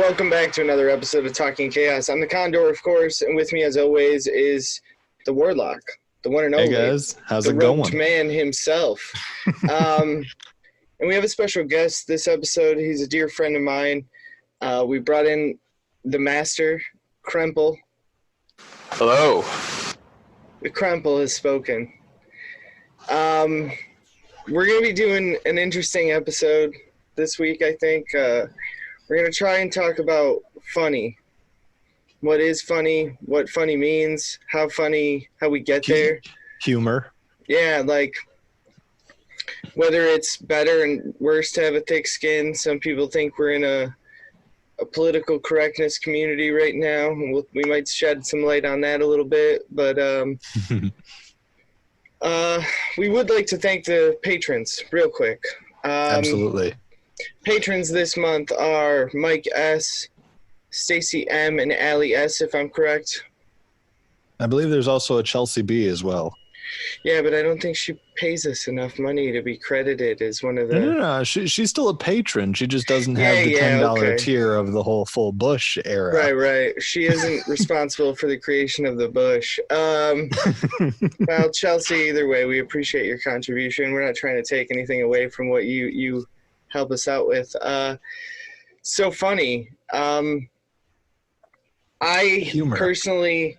welcome back to another episode of Talking Chaos. I'm the Condor, of course, and with me, as always, is the Warlock, the one and only. Hey guys, how's the it going? Roped Man himself. And we have a special guest this episode. He's a dear friend of mine. We brought in the Master, Kremple. Hello. The Kremple has spoken. We're going to be doing an interesting episode this week, I think. We're going to try and talk about funny. What is funny, what funny means, how we get there. Humor. Yeah, like whether it's better and worse to have a thick skin. Some people think we're in a political correctness community right now. We might shed some light on that a little bit, but we would like to thank the patrons real quick. Absolutely. Patrons this month are Mike S., Stacy M., and Allie S., if I'm correct. I believe there's also a Chelsea B as well. Yeah, but I don't think she pays us enough money to be credited as one of the... No. She's still a patron. She just doesn't have the $10 tier of the whole full Bush era. Right. She isn't responsible for the creation of the Bush. Well, Chelsea, either way, we appreciate your contribution. We're not trying to take anything away from what you help us out with. So funny. Personally,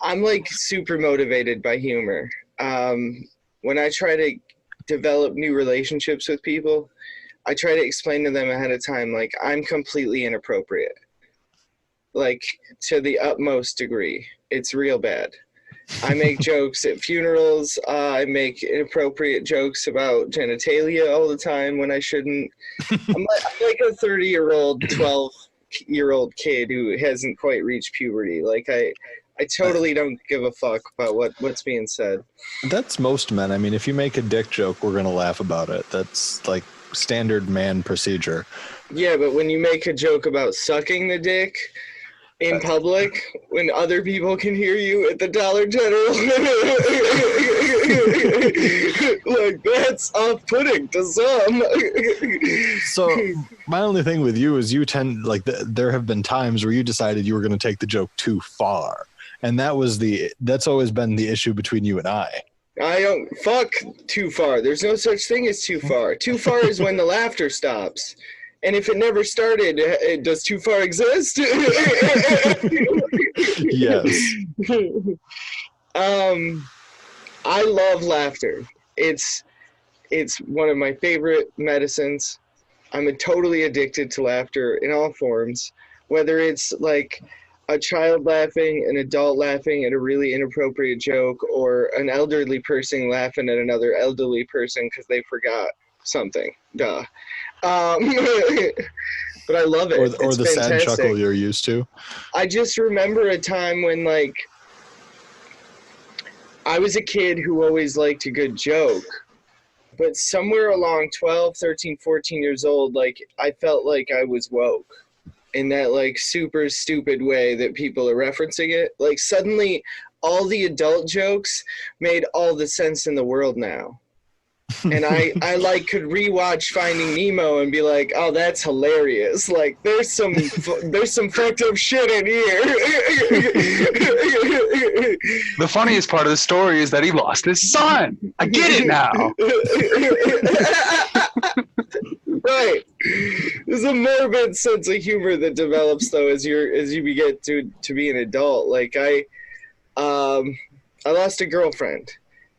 I'm like super motivated by humor. When I try to develop new relationships with people, I try to explain to them ahead of time, like, I'm completely inappropriate. Like, to the utmost degree. It's real bad. I make jokes at funerals. I make inappropriate jokes about genitalia all the time when I shouldn't. I'm like a 30-year-old, 12-year-old kid who hasn't quite reached puberty. Like, I totally don't give a fuck about what's being said. That's most men. I mean, if you make a dick joke, we're going to laugh about it. That's like standard man procedure. Yeah, but when you make a joke about sucking the dick in public, when other people can hear you at the Dollar General, like, that's off-putting to some. So my only thing with you is you tend, like, there have been times where you decided you were going to take the joke too far. And that's always been the issue between you and I. I don't fuck too far. There's no such thing as too far. Too far is when the laughter stops. And if it never started, does too far exist? Yes. I love laughter. It's one of my favorite medicines. I'm totally addicted to laughter in all forms, whether it's like a child laughing, an adult laughing at a really inappropriate joke, or an elderly person laughing at another elderly person because they forgot something. Duh. But I love it. Or it's the fantastic. sad chuckle you're used to. I just remember a time when, like, I was a kid who always liked a good joke, but somewhere along 12, 13, 14 years old, like, I felt like I was woke in that, like, super stupid way that people are referencing it. Like, suddenly all the adult jokes made all the sense in the world now. And I like could rewatch Finding Nemo and be like, oh, that's hilarious. Like, there's some fucked up shit in here. The funniest part of the story is that he lost his son. I get it now. Right. There's a morbid sense of humor that develops, though, as you get to be an adult. Like, I lost a girlfriend.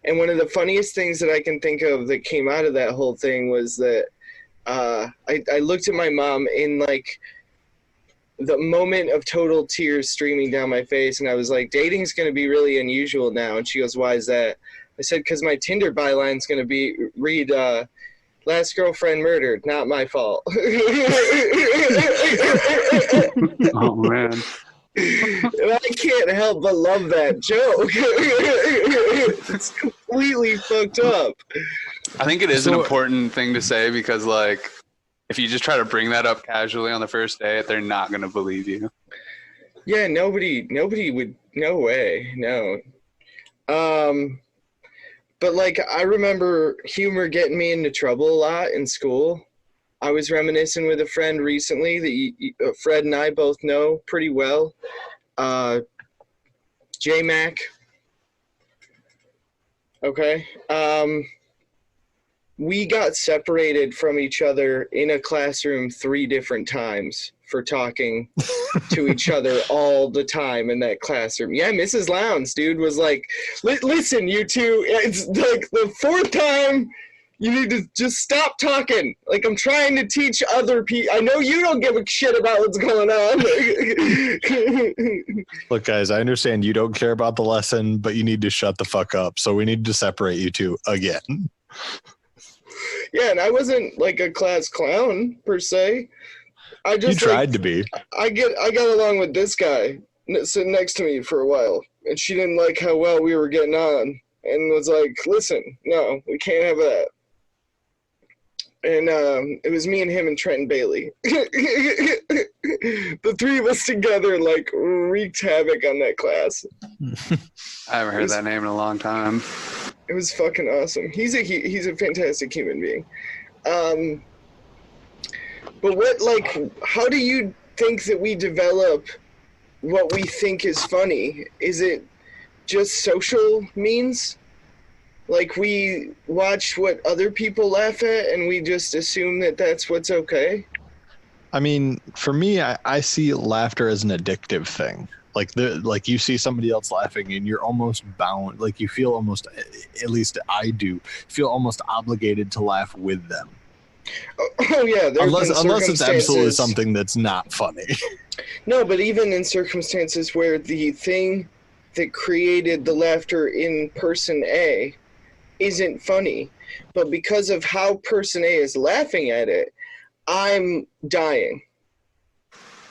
And one of the funniest things that I can think of that came out of that whole thing was that I looked at my mom in, like, the moment of total tears streaming down my face, and I was like, dating's going to be really unusual now. And she goes, why is that? I said, because my Tinder byline's going to read, last girlfriend murdered, not my fault. Oh, man. And I can't help but love that joke. It's completely fucked up. I think it is an important thing to say because, like, if you just try to bring that up casually on the first date, they're not going to believe you. Yeah, nobody would. No way, no. But, like, I remember humor getting me into trouble a lot in school. I was reminiscing with a friend recently that Fred and I both know pretty well. J-Mac. Okay. We got separated from each other in a classroom 3 different times for talking to each other all the time in that classroom. Yeah, Mrs. Lowndes, dude, was like, listen, you two, it's like the 4th time you need to just stop talking. Like, I'm trying to teach other people. I know you don't give a shit about what's going on. Look, guys, I understand you don't care about the lesson, but you need to shut the fuck up. So we need to separate you two again. Yeah, and I wasn't like a class clown per se. I just you tried to be. I got along with this guy sitting next to me for a while, and she didn't like how well we were getting on, and was like, "Listen, no, we can't have that." And it was me and him and Trenton Bailey. The 3 of us together like wreaked havoc on that class. I haven't heard that name in a long time. It was fucking awesome. He's a fantastic human being. But how do you think that we develop what we think is funny? Is it just social means? Like, we watch what other people laugh at and we just assume that that's what's okay? I mean, for me, I see laughter as an addictive thing. Like you see somebody else laughing and you're almost bound, like you feel almost, at least I do, feel almost obligated to laugh with them. Oh yeah. Unless it's absolutely something that's not funny. No, but even in circumstances where the thing that created the laughter in person A isn't funny, but because of how person A is laughing at it, I'm dying.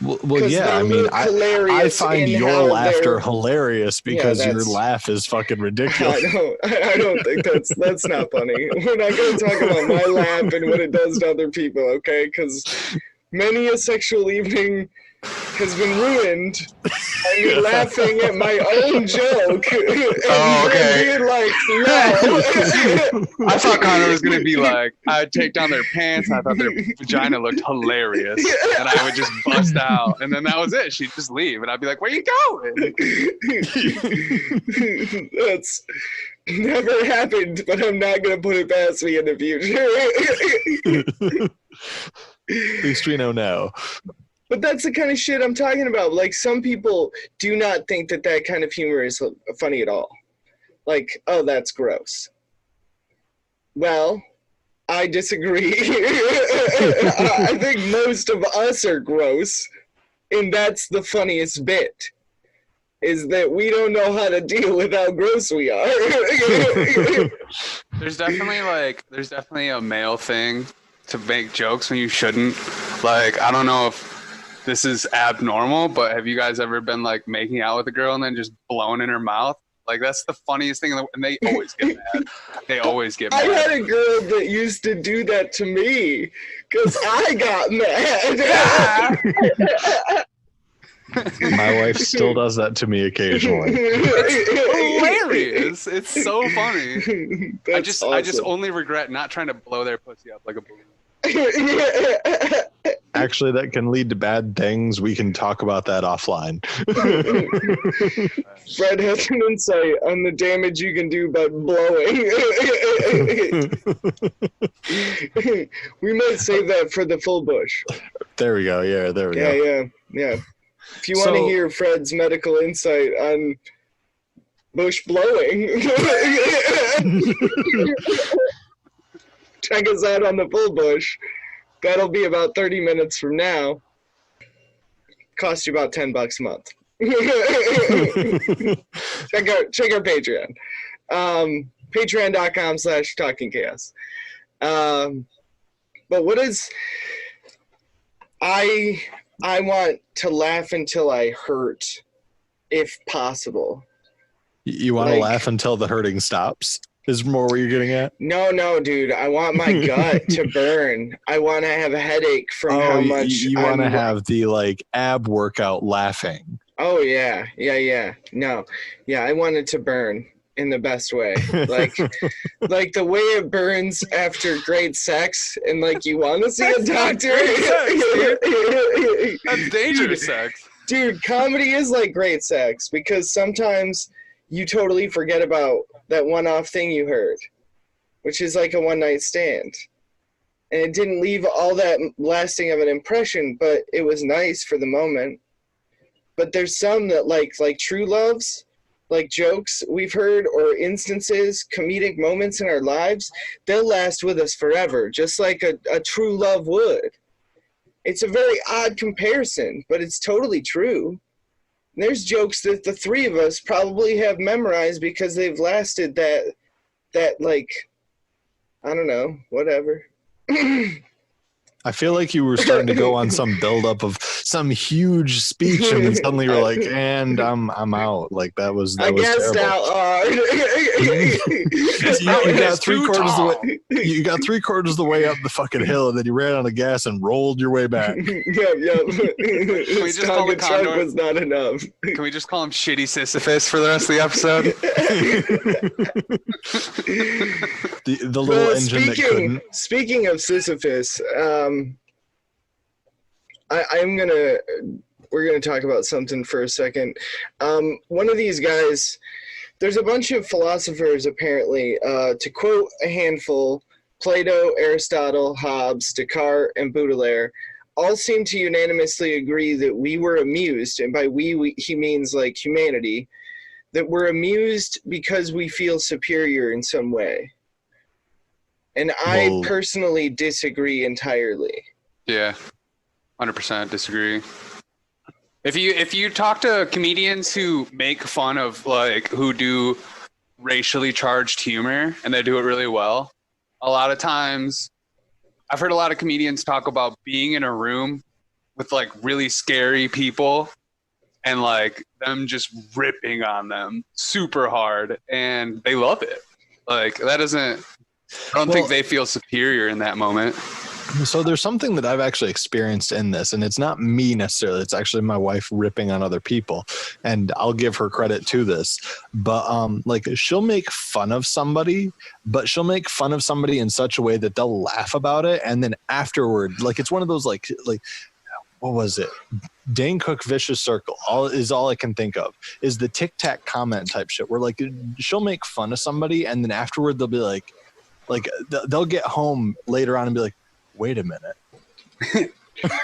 Well, yeah, I mean, I find your laughter hilarious because your laugh is fucking ridiculous. I don't think that's not funny. We're not going to talk about my laugh and what it does to other people, okay? Because many a sexual evening has been ruined by me laughing at my own joke. Being like, no. I thought Connor was going to be like, I'd take down their pants, and I thought their vagina looked hilarious, and I would just bust out, and then that was it. She'd just leave, and I'd be like, where you going? That's never happened, but I'm not going to put it past me in the future. At least we know now. But that's the kind of shit I'm talking about. Like, some people do not think that kind of humor is funny at all. Like, oh, that's gross. Well, I disagree. I think most of us are gross, and that's the funniest bit, is that we don't know how to deal with how gross we are. There's definitely a male thing to make jokes when you shouldn't. Like, I don't know if this is abnormal, but have you guys ever been like making out with a girl and then just blowing in her mouth? Like, that's the funniest thing, and they always get mad. They always get mad. I had a girl that used to do that to me because I got mad. My wife still does that to me occasionally. It's hilarious. It's so funny. I just awesome. only regret not trying to blow their pussy up like a balloon. Actually, that can lead to bad things. We can talk about that offline. Fred has an insight on the damage you can do by blowing. We might save that for the full bush. There we go. Yeah, there we go. Yeah. If you want to hear Fred's medical insight on bush blowing, check us out on the full bush. That'll be about 30 minutes from now. Cost you about $10 a month. check our Patreon. Patreon.com/talkingchaos. But what is... I want to laugh until I hurt, if possible. You want to laugh until the hurting stops? Is more what you're getting at? No, dude. I want my gut to burn. I want to have a headache from how much. You want to have the like ab workout laughing. Oh yeah. No, yeah. I want it to burn. in the best way. Like like the way it burns after great sex and like you want to see a doctor. That's dangerous sex. Dude, comedy is like great sex because sometimes you totally forget about that one-off thing you heard, which is like a one-night stand. And it didn't leave all that lasting of an impression, but it was nice for the moment. But there's some that like true loves, like jokes we've heard or instances, comedic moments in our lives, they'll last with us forever, just like a true love would. It's a very odd comparison, but it's totally true. There's jokes that the three of us probably have memorized because they've lasted that like, I don't know, whatever. I feel like you were starting to go on some buildup of some huge speech, and then suddenly you're like, "And I'm out." Like that was I was guessed terrible. out hard. You got 3/4 of the way. You got 3/4 of the way up the fucking hill, and then you ran out of gas and rolled your way back. Yep. Can we just call the truck Condor? was not enough. Can we just call him Shitty Sisyphus for the rest of the episode? The little engine that couldn't. Speaking of Sisyphus, we're gonna talk about something for a second. One of these guys, there's a bunch of philosophers apparently, to quote a handful, Plato, Aristotle, Hobbes, Descartes, and Baudelaire, all seem to unanimously agree that we were amused, and by we he means like humanity, that we're amused because we feel superior in some way. And I personally disagree entirely. Yeah, 100% disagree. If you talk to comedians who make fun of like who do racially charged humor and they do it really well, a lot of times I've heard a lot of comedians talk about being in a room with like really scary people and like them just ripping on them super hard and they love it. Like that doesn't, I don't think they feel superior in that moment. So there's something that I've actually experienced in this, and it's not me necessarily. It's actually my wife ripping on other people, and I'll give her credit to this. But like she'll make fun of somebody, but she'll make fun of somebody in such a way that they'll laugh about it, and then afterward, like it's one of those like what was it? Dane Cook Vicious Circle. All I can think of is the Tic Tac comment type shit, where like she'll make fun of somebody, and then afterward they'll be like they'll get home later on and be like, wait a minute.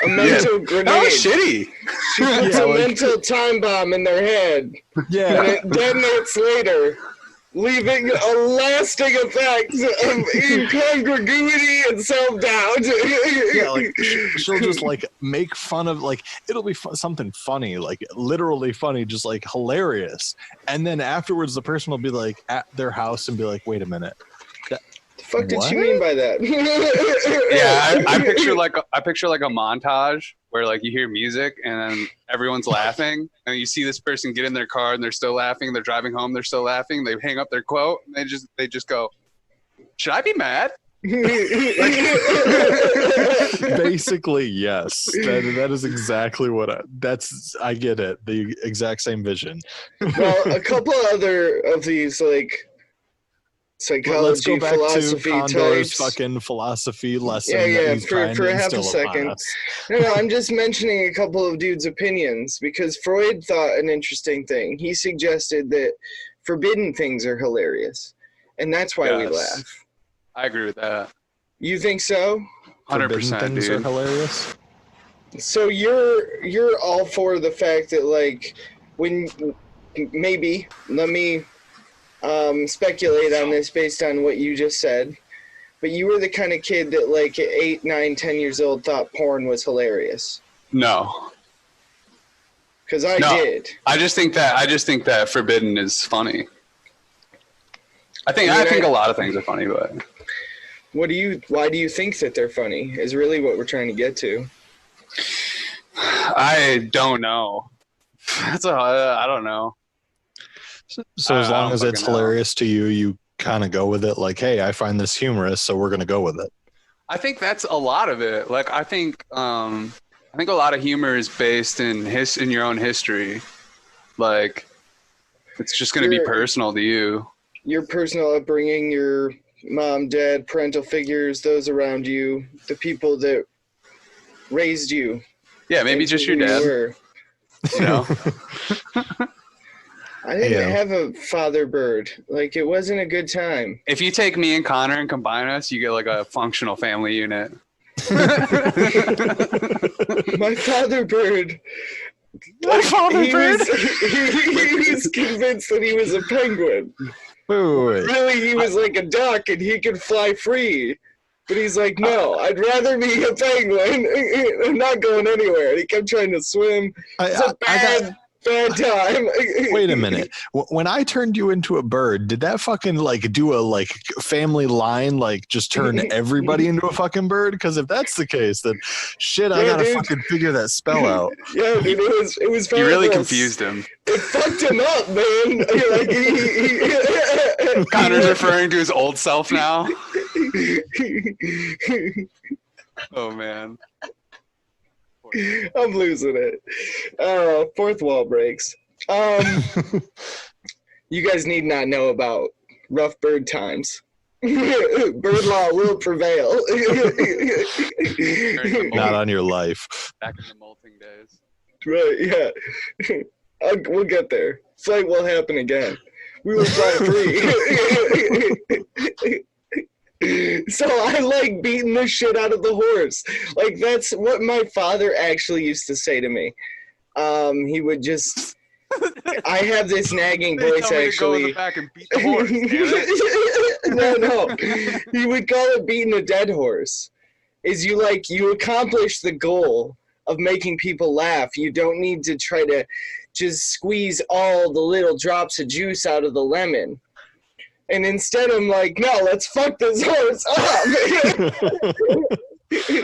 A mental grenade. That was shitty. She puts a mental time bomb in their head. Yeah. And it detonates later, leaving a lasting effect of incongruity and self-doubt. Yeah, like she'll just like make fun of like it'll be something funny, like literally funny, just like hilarious. And then afterwards the person will be like at their house and be like, wait a minute. The fuck did she mean by that? Yeah, I picture like a montage where like you hear music and then everyone's laughing and you see this person get in their car and they're still laughing. They're driving home, they're still laughing. They hang up their quote and they just go, should I be mad? Basically, yes. That is exactly what I get it. The exact same vision. Well, a couple other of these like psychology, philosophy types. Fucking philosophy lesson. Yeah. For half a second. No, I'm just mentioning a couple of dudes' opinions because Freud thought an interesting thing. He suggested that forbidden things are hilarious, and that's why we laugh. I agree with that. You think so? 100%, things dude. are hilarious. So you're all for the fact that like when maybe let me speculate on this based on what you just said, but you were the kind of kid that like at 8, 9, 10 years old thought porn was hilarious. No. Because I did. I just think that forbidden is funny. I think a lot of things are funny, but why do you think that they're funny is really what we're trying to get to. I don't know. I don't know. So as long as it's hilarious to you, you kind of go with it. Like, hey, I find this humorous, so we're going to go with it. I think that's a lot of it. Like, I think a lot of humor is based in your own history. Like, it's just going to be personal to you. your personal upbringing, your mom, dad, parental figures, those around you, the people that raised you. Yeah, maybe just your dad. You know? I didn't have a father bird. Like, it wasn't a good time. If you take me and Connor and combine us, you get like a functional family unit. My father bird. He was convinced that he was a penguin. Wait. Really, he was like a duck and he could fly free. But he's like, no, I'd rather be a penguin. I'm not going anywhere. And he kept trying to swim. It's a bad time. Wait a minute. When I turned you into a bird, did that fucking like do a like family line, like just turn everybody into a fucking bird? Because if that's the case, then shit, I gotta fucking figure that spell out. Yeah, dude, it was You really confused him. It fucked him up, man. Like, Connor's referring to his old self now. Oh man. I'm losing it. Fourth wall breaks. You guys need not know about rough bird times. Bird law will prevail. Not on your life. Back in the molting days. Right, yeah. We'll get there. Flight will happen again. We will fly free. So I like beating the shit out of the horse. Like, that's what my father actually used to say to me. He would just... I have this nagging voice, actually. Go in the back and beat the horse, No. He would call it beating a dead horse. Is you accomplish the goal of making people laugh. You don't need to try to just squeeze all the little drops of juice out of the lemon. And instead I'm like, no, let's fuck this horse up.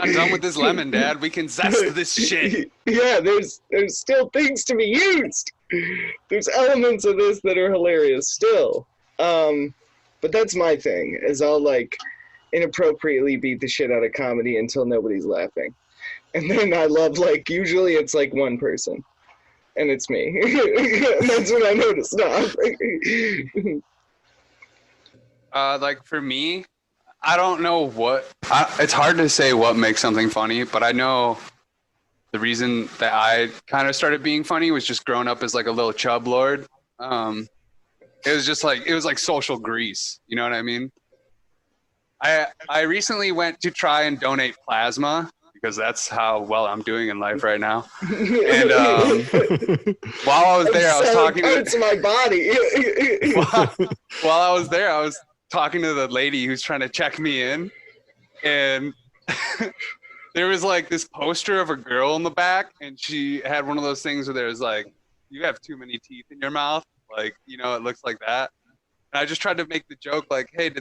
I'm done with this lemon, Dad. We can zest this shit. Yeah, there's still things to be used. There's elements of this that are hilarious still. But that's my thing, is I'll like inappropriately beat the shit out of comedy until nobody's laughing. And then I love, like, usually it's like one person. And it's me. And that's when I know to stop. Like for me, I don't know it's hard to say what makes something funny, but I know the reason that I kind of started being funny was just growing up as like a little chub lord. It was like social grease. You know what I mean? I recently went to try and donate plasma because that's how well I'm doing in life right now. And while I was there, I was talking to my body. While I was there, I was talking to the lady who's trying to check me in, and there was like this poster of a girl in the back, and she had one of those things where there's like, you have too many teeth in your mouth, like, you know, it looks like that. And I just tried to make the joke like, hey,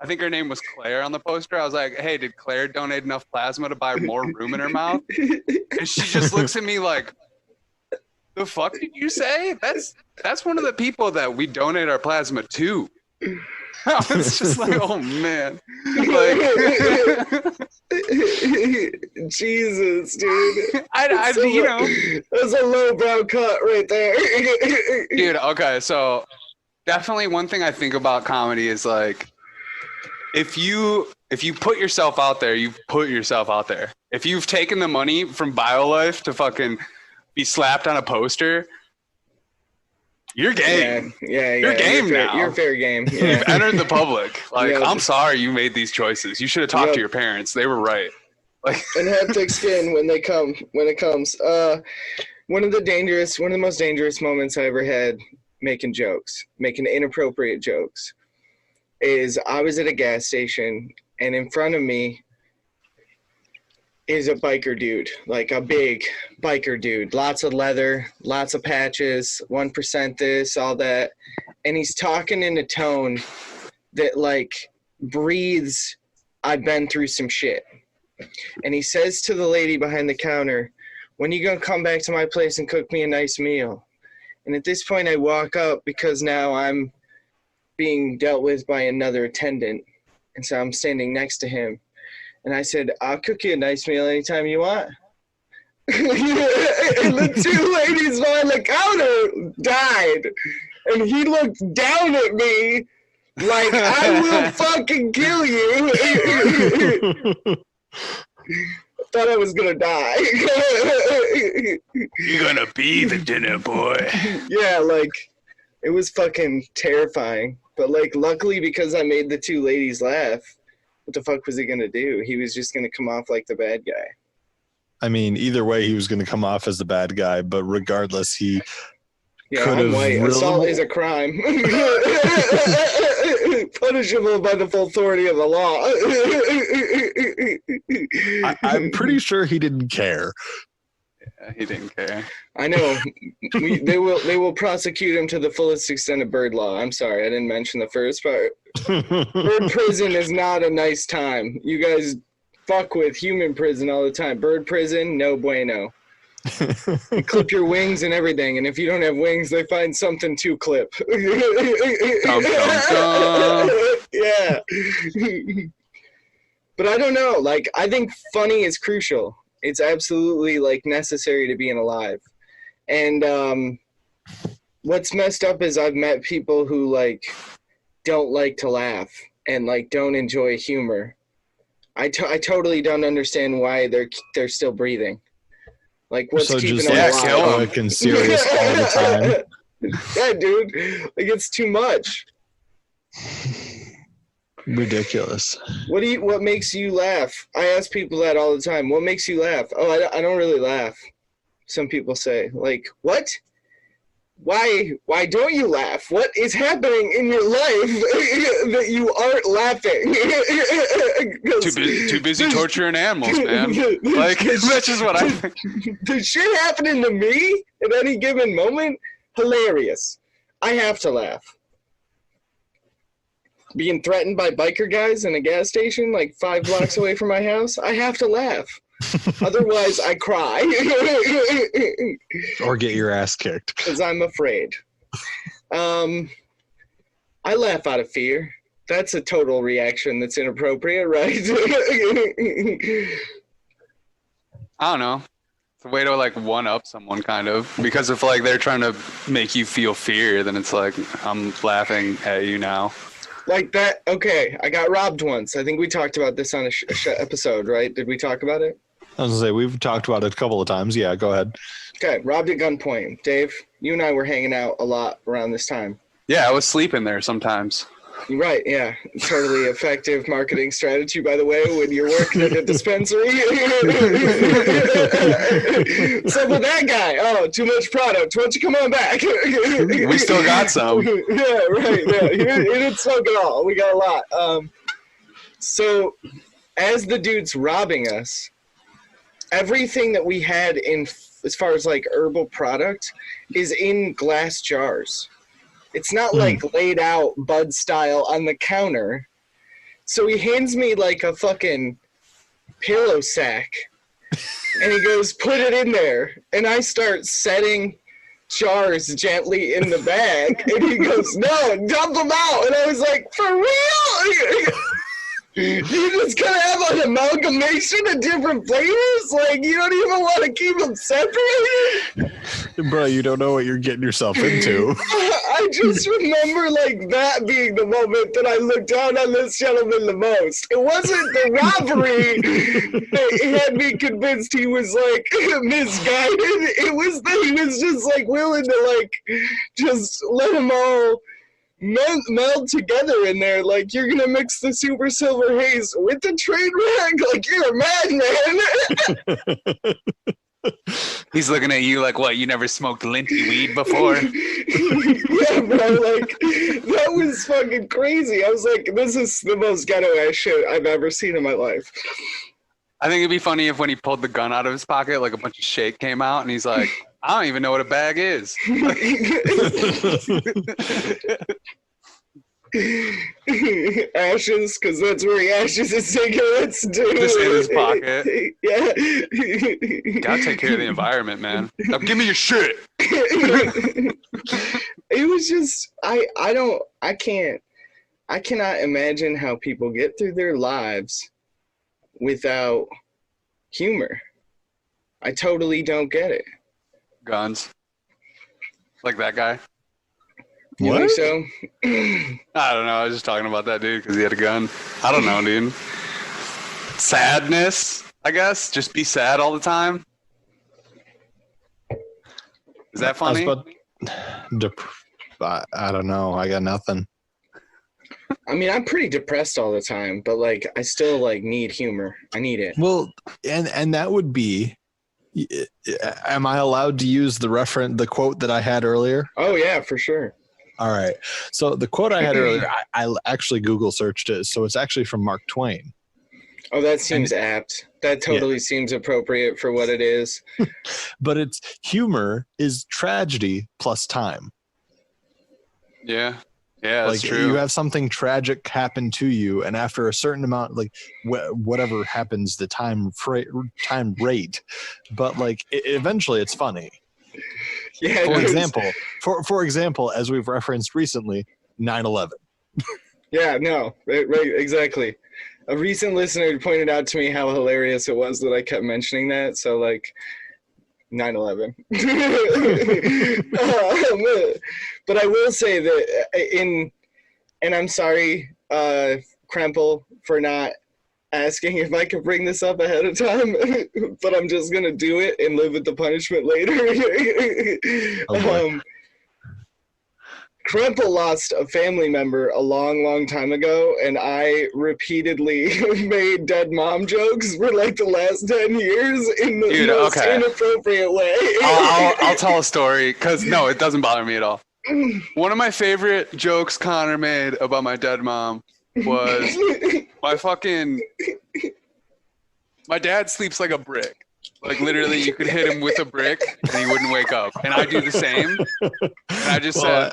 I think her name was Claire on the poster. I was like, hey, did Claire donate enough plasma to buy more room in her mouth? And she just looks at me like, the fuck did you say? That's one of the people that we donate our plasma to. I was just like, oh man. Like, Jesus, dude. You know. That's a lowbrow cut right there. Dude, okay, so definitely one thing I think about comedy is like, if you put yourself out there, you put yourself out there. If you've taken the money from BioLife to fucking be slapped on a poster, you're game. Yeah. You're game now. You're fair game. Yeah. You've entered the public. Like, I'm sorry you made these choices. You should have talked to your parents. They were right. Like, and have thick skin when it comes. One of the most dangerous moments I ever had making inappropriate jokes, is I was at a gas station, and in front of me is a biker dude, like a big biker dude, lots of leather, lots of patches, 1% this, all that. And he's talking in a tone that like breathes, I've been through some shit. And he says to the lady behind the counter, when you gonna come back to my place and cook me a nice meal? And at this point I walk up because now I'm being dealt with by another attendant. And so I'm standing next to him. And I said, I'll cook you a nice meal anytime you want. And the two ladies behind the counter died. And he looked down at me Like, I will fucking kill you. Thought I was gonna die. You're gonna be the dinner boy. Yeah, like, it was fucking terrifying. But, like, luckily because I made the two ladies laugh, what the fuck was he gonna do? He was just gonna come off like the bad guy. I mean, either way, he was going to come off as the bad guy, but regardless, he Yeah, could I'm have white. really... Assault is a crime. Punishable by the full authority of the law. I'm pretty sure he didn't care. Yeah, he didn't care. I know. They will prosecute him to the fullest extent of bird law. I'm sorry, I didn't mention the first part. Bird prison is not a nice time. You guys fuck with human prison all the time. Bird prison, no bueno. You clip your wings and everything, and if you don't have wings, they find something to clip. Dum, dum, dum. Yeah. But I don't know. Like, I think funny is crucial. It's absolutely, like, necessary to being alive. And what's messed up is I've met people who, like, don't like to laugh and, like, don't enjoy humor. I totally don't understand why they're still breathing. Like, what's so keeping just them like alive? stoic and serious all the time. Yeah, dude. Like, it's too much. Ridiculous. What makes you laugh? I ask people that all the time. What makes you laugh? Oh, I don't really laugh. Some people say, like, what? Why don't you laugh? What is happening in your life that you aren't laughing? Too busy torturing animals, man. Like, that's just what I think. The shit happening to me at any given moment, hilarious. I have to laugh. Being threatened by biker guys in a gas station like 5 blocks away from my house, I have to laugh. Otherwise, I cry. Or get your ass kicked. Because I'm afraid. I laugh out of fear. That's a total reaction that's inappropriate, right? I don't know. It's a way to, like, one-up someone, kind of. Because if, like, they're trying to make you feel fear, then it's like, I'm laughing at you now. Like that. Okay, I got robbed once. I think we talked about this on a episode, right? Did we talk about it? I was going to say, we've talked about it a couple of times. Yeah, go ahead. Okay, robbed at gunpoint. Dave, you and I were hanging out a lot around this time. Yeah, I was sleeping there sometimes. You're right, yeah. Totally effective marketing strategy, by the way, when you're working at a dispensary. What's up with that guy? Oh, too much product. Why don't you come on back? We still got some. Yeah, right. Yeah. He didn't smoke at all. We got a lot. So, as the dude's robbing us, everything that we had in, as far as like herbal product, is in glass jars. It's not like laid out bud style on the counter. So he hands me like a fucking pillow sack and he goes, put it in there. And I start setting jars gently in the bag and he goes, no, dump them out. And I was like, for real? You just gonna have an amalgamation of different flavors? Like, you don't even want to keep them separated? Bro, you don't know what you're getting yourself into. I just remember, like, that being the moment that I looked down on this gentleman the most. It wasn't the robbery that had me convinced he was, like, misguided. It was that he was just, like, willing to, like, just let them all meld together in there. Like, you're gonna mix the super silver haze with the train wreck? Like, you're a madman. He's looking at you like, what, you never smoked linty weed before? Yeah, bro, like, that was fucking crazy. I was like, this is the most ghetto ass shit I've ever seen in my life. I think it'd be funny if when he pulled the gun out of his pocket, like a bunch of shake came out and he's like, I don't even know what a bag is. Ashes, because that's where he ashes his cigarettes, dude. Just in his pocket. Yeah. Gotta take care of the environment, man. Now give me your shit. It was just, I cannot imagine how people get through their lives without humor. I totally don't get it. Guns. Like that guy. You What? think so? I don't know. I was just talking about that dude because he had a gun. I don't know, dude. Sadness, I guess. Just be sad all the time. Is that funny? I don't know. I got nothing. I mean, I'm pretty depressed all the time, but like I still like need humor. I need it. Well, and that would be. Am I allowed to use the quote that I had earlier? Oh yeah, for sure. All right. So the quote I had earlier, I actually Google searched it. So it's actually from Mark Twain. Oh, that seems apt. That totally seems appropriate for what it is. But it's humor is tragedy plus time. Yeah. Yeah, that's like true. You have something tragic happen to you, and after a certain amount, like whatever happens, the time rate, but like eventually it's funny. Yeah. For example, as we've referenced recently, 9/11. Yeah, no, right, exactly. A recent listener pointed out to me how hilarious it was that I kept mentioning that. So like 9/11. But I will say that and I'm sorry, Krempel, for not asking if I could bring this up ahead of time, but I'm just gonna do it and live with the punishment later. Oh, Krempel lost a family member a long, long time ago, and I repeatedly made dead mom jokes for like the last 10 years in the most inappropriate way. I'll tell a story, because no, it doesn't bother me at all. One of my favorite jokes Connor made about my dead mom was my dad sleeps like a brick. Like literally you could hit him with a brick and he wouldn't wake up. And I do the same. And I just said,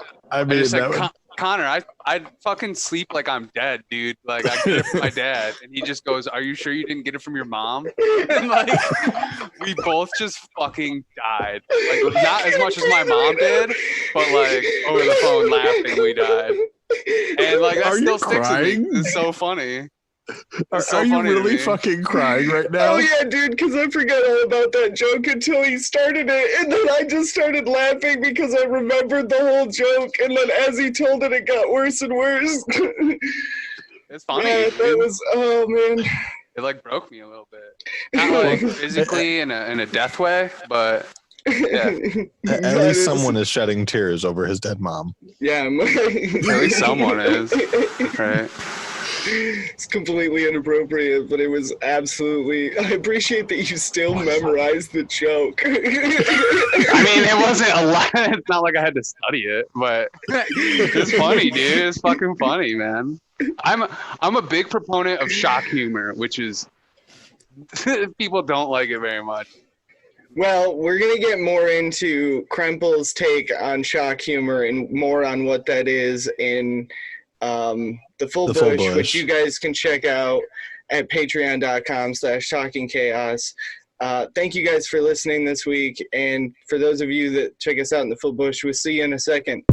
Connor, I'd fucking sleep like I'm dead, dude. Like I get it from my dad. And he just goes, are you sure you didn't get it from your mom? And like we both just fucking died. Like not as much as my mom did, but like over the phone laughing, we died. And like that still sticks with me. It's so funny. Are you really fucking crying right now? Oh yeah, dude, because I forgot all about that joke until he started it, and then I just started laughing because I remembered the whole joke, and then as he told it, it got worse and worse. It's funny. Yeah, that was, oh man. It like broke me a little bit. Not like physically in a death way, but yeah. At least someone is shedding tears over his dead mom. Yeah. At least someone is. Right. It's completely inappropriate, but it was absolutely. I appreciate that you still memorized the joke. I mean, it wasn't a lot. It's not like I had to study it, but it's funny, dude. It's fucking funny, man. I'm a big proponent of shock humor, which is people don't like it very much. Well, we're gonna get more into Krempel's take on shock humor and more on what that is in. The Full Bush, which you guys can check out at patreon.com/talkingchaos. Thank you guys for listening this week. And for those of you that check us out in the Full Bush, we'll see you in a second.